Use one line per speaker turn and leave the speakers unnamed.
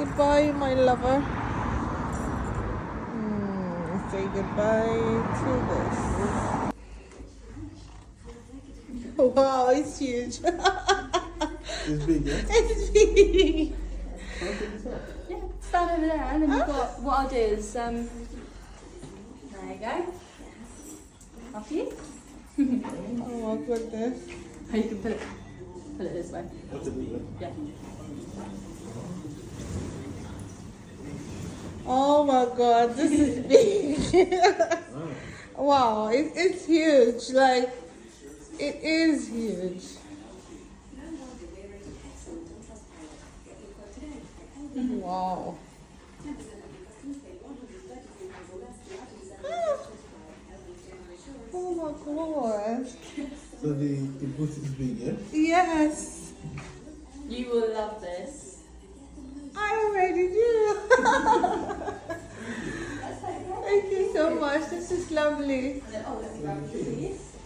goodbye, my lover. Say goodbye to this. Wow, it's huge.
It's big, yeah?
It's big.
Yeah, stand over there, and then we've got, what I'll do is, there you go. After you.
Oh my goodness.
Oh, you can pull it this way.
What's the big one?
Yeah.
Oh my god, this is big. Wow, it's huge. Like, it is huge. Wow. Oh my god.
So the boot is big, yeah?
Yes,
You will love this.
I already do. Thank you so much. This is lovely.
Oh, let's grab the keys.